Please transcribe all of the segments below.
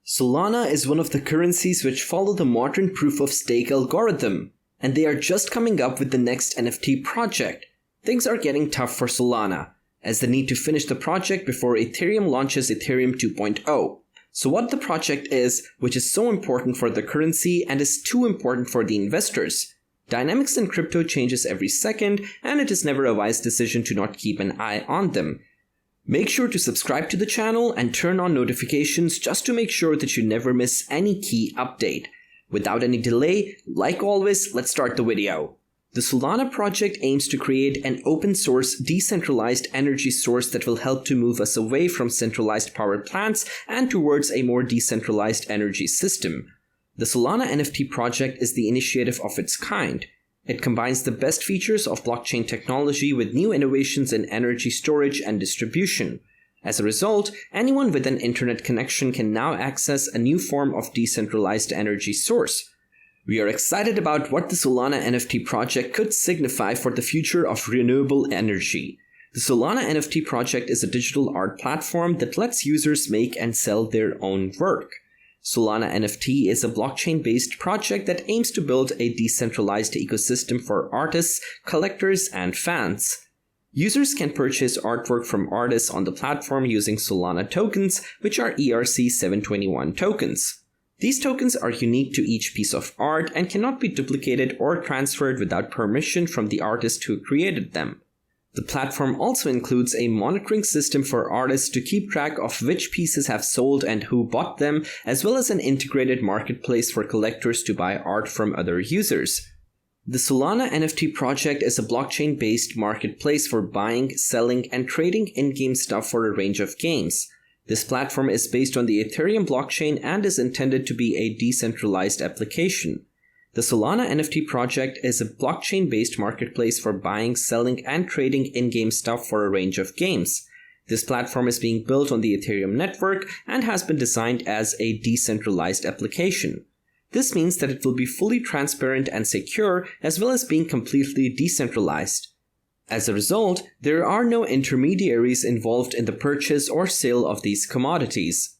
Solana is one of the currencies which follow the modern proof-of-stake algorithm, and they are just coming up with the next NFT project. Things are getting tough for Solana, as they need to finish the project before Ethereum launches Ethereum 2.0. So what the project is, which is so important for the currency and is too important for the investors? Dynamics in crypto changes every second, and it is never a wise decision to not keep an eye on them. Make sure to subscribe to the channel and turn on notifications just to make sure that you never miss any key update. Without any delay, like always, let's start the video. The Solana project aims to create an open-source, decentralized energy source that will help to move us away from centralized power plants and towards a more decentralized energy system. The Solana NFT project is the initiative of its kind. It combines the best features of blockchain technology with new innovations in energy storage and distribution. As a result, anyone with an internet connection can now access a new form of decentralized energy source. We are excited about what the Solana NFT project could signify for the future of renewable energy. The Solana NFT project is a digital art platform that lets users make and sell their own work. Solana NFT is a blockchain-based project that aims to build a decentralized ecosystem for artists, collectors, and fans. Users can purchase artwork from artists on the platform using Solana tokens, which are ERC-721 tokens. These tokens are unique to each piece of art and cannot be duplicated or transferred without permission from the artist who created them. The platform also includes a monitoring system for artists to keep track of which pieces have sold and who bought them, as well as an integrated marketplace for collectors to buy art from other users. The Solana NFT project is a blockchain-based marketplace for buying, selling, and trading in-game stuff for a range of games. This platform is based on the Ethereum blockchain and is intended to be a decentralized application. The Solana NFT project is a blockchain-based marketplace for buying, selling, and trading in-game stuff for a range of games. This platform is being built on the Ethereum network and has been designed as a decentralized application. This means that it will be fully transparent and secure, as well as being completely decentralized. As a result, there are no intermediaries involved in the purchase or sale of these commodities.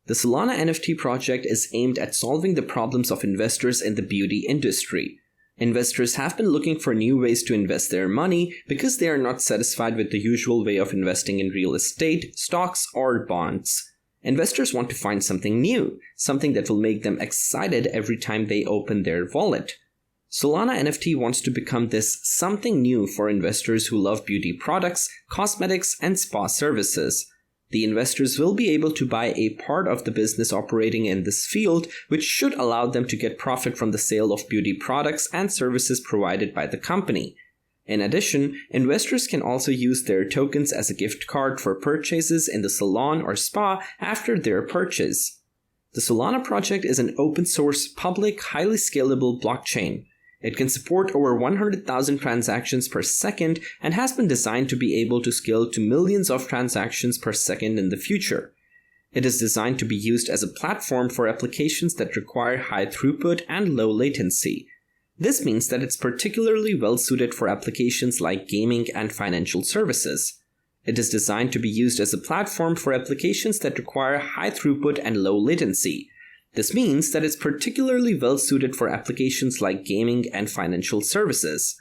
The Solana NFT project is aimed at solving the problems of investors in the beauty industry. Investors have been looking for new ways to invest their money because they are not satisfied with the usual way of investing in real estate, stocks, or bonds. Investors want to find something new, something that will make them excited every time they open their wallet. Solana NFT wants to become this something new for investors who love beauty products, cosmetics, and spa services. The investors will be able to buy a part of the business operating in this field, which should allow them to get profit from the sale of beauty products and services provided by the company. In addition, investors can also use their tokens as a gift card for purchases in the salon or spa after their purchase. The Solana project is an open-source, public, highly scalable blockchain. It can support over 100,000 transactions per second and has been designed to be able to scale to millions of transactions per second in the future. It is designed to be used as a platform for applications that require high throughput and low latency. This means that it's particularly well suited for applications like gaming and financial services. It is designed to be used as a platform for applications that require high throughput and low latency. This means that it's particularly well suited for applications like gaming and financial services.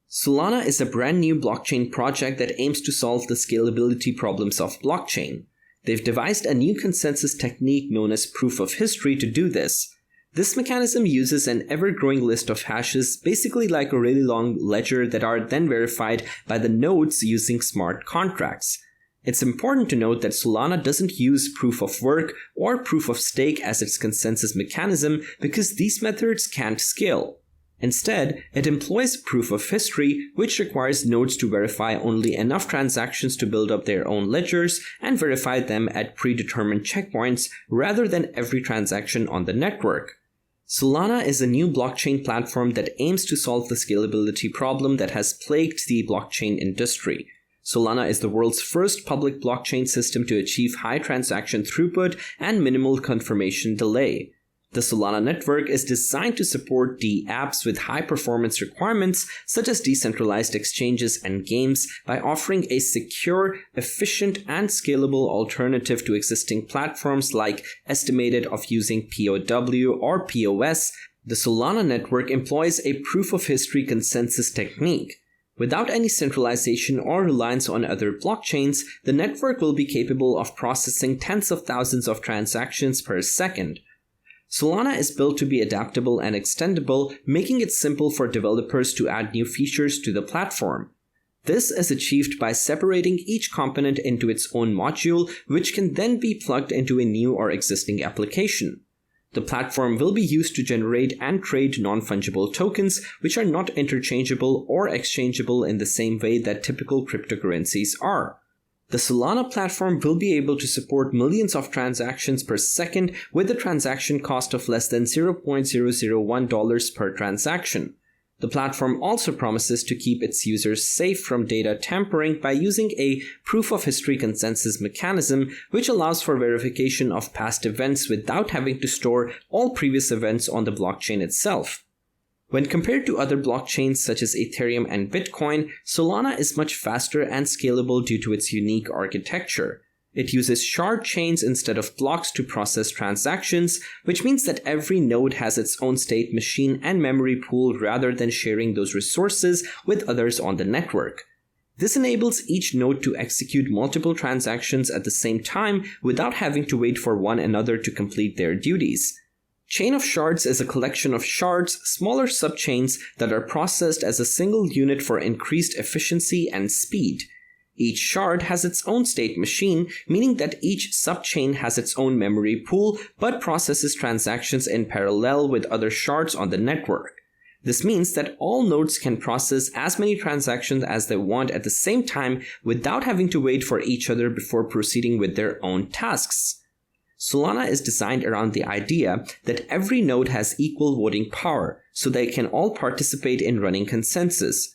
Solana is a brand new blockchain project that aims to solve the scalability problems of blockchain. They've devised a new consensus technique known as proof of history to do this. This mechanism uses an ever-growing list of hashes, basically like a really long ledger, that are then verified by the nodes using smart contracts. It's important to note that Solana doesn't use proof of work or proof of stake as its consensus mechanism because these methods can't scale. Instead, it employs proof of history, which requires nodes to verify only enough transactions to build up their own ledgers and verify them at predetermined checkpoints rather than every transaction on the network. Solana is a new blockchain platform that aims to solve the scalability problem that has plagued the blockchain industry. Solana is the world's first public blockchain system to achieve high transaction throughput and minimal confirmation delay. The Solana network is designed to support apps with high performance requirements such as decentralized exchanges and games by offering a secure, efficient, and scalable alternative to existing platforms like estimated of using POW or POS. The Solana network employs a proof of history consensus technique. Without any centralization or reliance on other blockchains, the network will be capable of processing tens of thousands of transactions per second. Solana is built to be adaptable and extendable, making it simple for developers to add new features to the platform. This is achieved by separating each component into its own module, which can then be plugged into a new or existing application. The platform will be used to generate and trade non-fungible tokens, which are not interchangeable or exchangeable in the same way that typical cryptocurrencies are. The Solana platform will be able to support millions of transactions per second with a transaction cost of less than $0.001 per transaction. The platform also promises to keep its users safe from data tampering by using a proof of history consensus mechanism, which allows for verification of past events without having to store all previous events on the blockchain itself. When compared to other blockchains such as Ethereum and Bitcoin, Solana is much faster and scalable due to its unique architecture. It uses shard chains instead of blocks to process transactions, which means that every node has its own state machine and memory pool rather than sharing those resources with others on the network. This enables each node to execute multiple transactions at the same time without having to wait for one another to complete their duties. Chain of shards is a collection of shards, smaller subchains that are processed as a single unit for increased efficiency and speed. Each shard has its own state machine, meaning that each subchain has its own memory pool but processes transactions in parallel with other shards on the network. This means that all nodes can process as many transactions as they want at the same time without having to wait for each other before proceeding with their own tasks. Solana is designed around the idea that every node has equal voting power, so they can all participate in running consensus.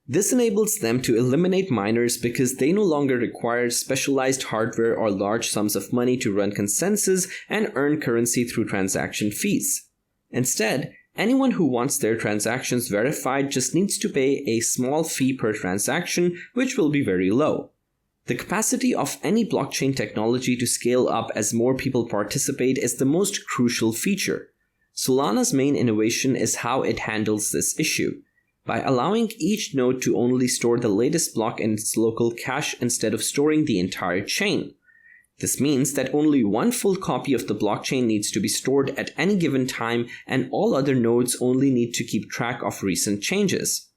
This enables them to eliminate miners because they no longer require specialized hardware or large sums of money to run consensus and earn currency through transaction fees. Instead, anyone who wants their transactions verified just needs to pay a small fee per transaction, which will be very low. The capacity of any blockchain technology to scale up as more people participate is the most crucial feature. Solana's main innovation is how it handles this issue. By allowing each node to only store the latest block in its local cache instead of storing the entire chain. This means that only one full copy of the blockchain needs to be stored at any given time, and all other nodes only need to keep track of recent changes.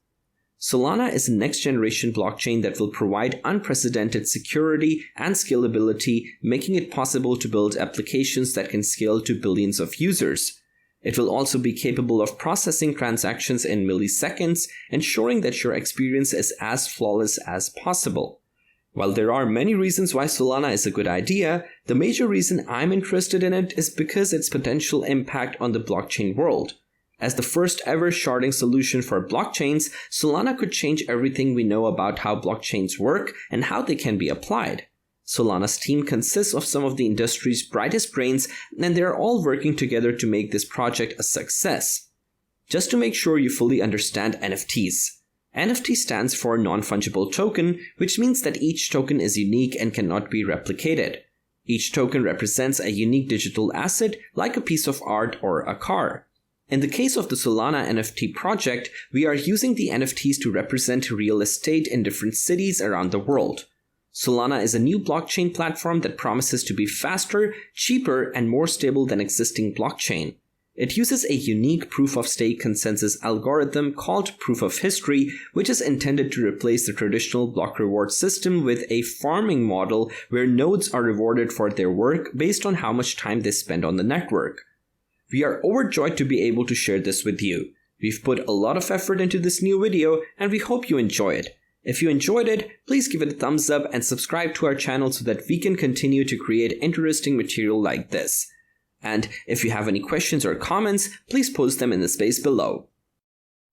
Solana is a next-generation blockchain that will provide unprecedented security and scalability, making it possible to build applications that can scale to billions of users. It will also be capable of processing transactions in milliseconds, ensuring that your experience is as flawless as possible. While there are many reasons why Solana is a good idea, the major reason I'm interested in it is because its potential impact on the blockchain world. As the first ever sharding solution for blockchains, Solana could change everything we know about how blockchains work and how they can be applied. Solana's team consists of some of the industry's brightest brains, and they are all working together to make this project a success. Just to make sure you fully understand NFTs. NFT stands for non-fungible token, which means that each token is unique and cannot be replicated. Each token represents a unique digital asset, like a piece of art or a car. In the case of the Solana NFT project, we are using the NFTs to represent real estate in different cities around the world. Solana is a new blockchain platform that promises to be faster, cheaper, and more stable than existing blockchain. It uses a unique proof-of-stake consensus algorithm called proof of history, which is intended to replace the traditional block reward system with a farming model where nodes are rewarded for their work based on how much time they spend on the network. We are overjoyed to be able to share this with you. We've put a lot of effort into this new video, and we hope you enjoy it. If you enjoyed it, please give it a thumbs up and subscribe to our channel so that we can continue to create interesting material like this. And if you have any questions or comments, please post them in the space below.